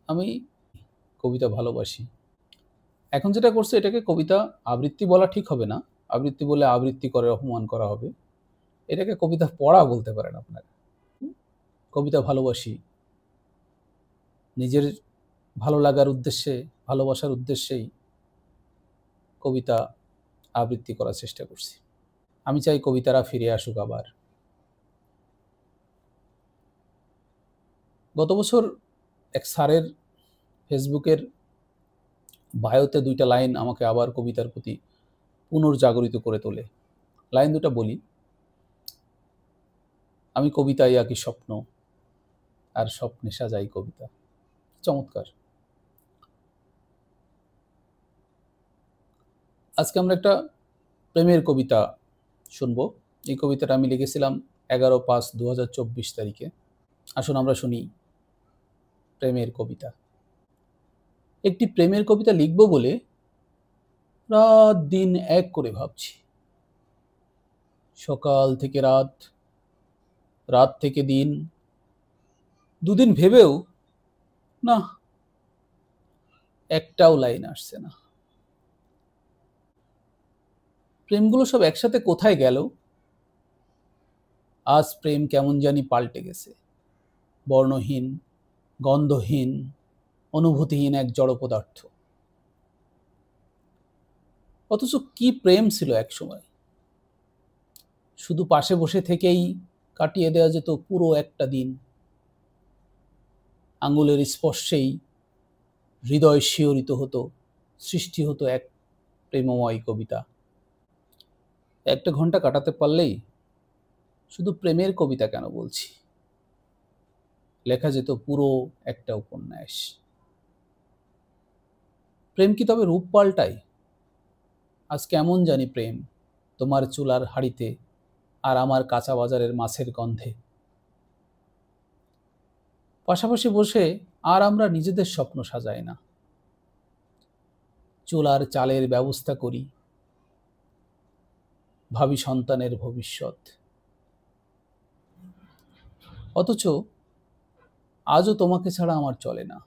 আমি কবিতা ভালোবাসি। এখন যেটা করছে এটাকে কবিতা আবৃত্তি বলা ঠিক হবে না। আবৃত্তি বললে আবৃত্তি করে অপমান করা হবে। এটাকে কবিতা পড়া বলতে পারেন আপনারা। কবিতা ভালোবাসি। নিজের ভালো লাগার উদ্দেশ্যে, ভালোবাসার উদ্দেশ্যেই কবিতা আবৃত্তি করার চেষ্টা করছি। আমি চাই কবিতারা ফিরে আসুক আবার। গত বছর এক স্যারের ফেসবুকের বায়োতে ২ টা লাইন আমাকে আবার কবিতার প্রতি পুনর্জাগরিত করে তোলে। লাইন ২ টা বলি। আমি কবিতায় আঁকি স্বপ্ন, আর স্বপ্নে সাজাই কবিতা। চমৎকার! আজকে আমরা একটা প্রেমের কবিতা শুনবো। এই কবিতাটা আমি লিখেছিলাম ১১/৫/২০২৪ তারিখে। আসুন আমরা শুনি প্রেমের কবিতা। একটি প্রেমের কবিতা লিখব বলে রাত দিন এক করে ভাবছি। সকাল থেকে রাত, রাত থেকে দিন। দুদিন ভেবেও না, একটাও লাইন আসছে না। প্রেমগুলো সব একসাথে কোথায় গেল? আজ প্রেম কেমন জানি পাল্টে গেছে। বর্ণহীন, গন্ধহীন, অনুভূতিহীন এক জড় পদার্থ। অথচ কি প্রেম ছিল একসময়! শুধু পাশে বসে থেকেই কাটিয়ে দেওয়া যেত পুরো একটা দিন। আঙুলের স্পর্শেই হৃদয় শিহরিত হতো, সৃষ্টি হতো এক প্রেমময় কবিতা। ১টা ঘন্টা কাটাতে পারলেই শুধু প্রেমের কবিতা কেন বলছি, লেখা যেত পুরো একটা উপন্যাস। প্রেম কি তবে রূপ পাল্টায়? আজ কেমন জানি প্রেম, তোমার চুলার হাঁড়িতে আর আমার কাঁচা বাজারের মাছের গন্ধে। পাশাপাশি বসে আর আমরা নিজেদের স্বপ্ন সাজাই না। চুলার চালের ব্যবস্থা করি, ভাবি সন্তানের ভবিষ্যৎ। অথচ আজও তোমাকে ছাড়া আমার চলে না।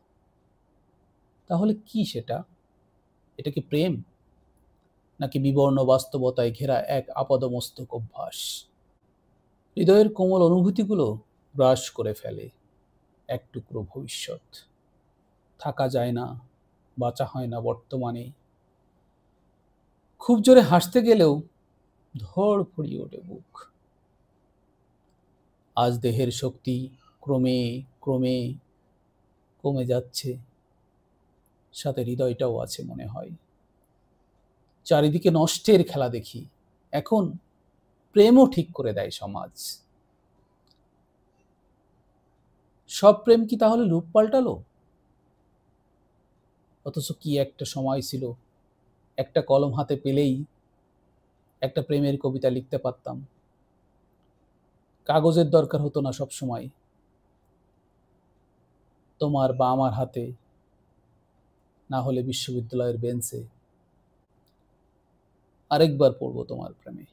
তাহলে কি সেটা? এটা কি প্রেম, নাকি বিবর্ণ বাস্তবতায় ঘেরা এক আপাদমস্তক অভ্যাস? হৃদয়ের কোমল অনুভূতিগুলো গ্রাস করে ফেলে এক টুকরো ভবিষ্যৎ। থাকা যায় না, বাঁচা হয় না বর্তমানে। খুব জোরে হাসতে গেলেও ধড়ফড়িয়ে ওঠে বুক। আজ দেহের শক্তি ক্রমে ক্রমে কমে যাচ্ছে, সাথে হৃদয়টাও আছে মনে হয়। চারিদিকে নষ্টের খেলা দেখি। এখন প্রেমও ঠিক করে দেয় সমাজ। সব প্রেম কি তাহলে রূপ পাল্টালো? অথচ কি একটা সময় ছিল, একটা কলম হাতে পেলেই একটা প্রেমের কবিতা লিখতে পারতাম। কাগজের দরকার হতো না সব সময়। তোমার বা আমার হাতে, না হলে বিশ্ববিদ্যালয়ের বেঞ্চে আরেকবার পড়বো তোমার প্রেমে।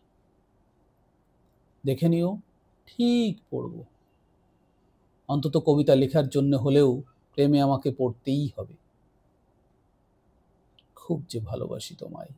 দেখে নিও, ঠিক পড়বো। অন্তত কবিতা লেখার জন্য হলেও প্রেমে আমাকে পড়তেই হবে। খুব যে ভালোবাসি তোমায়।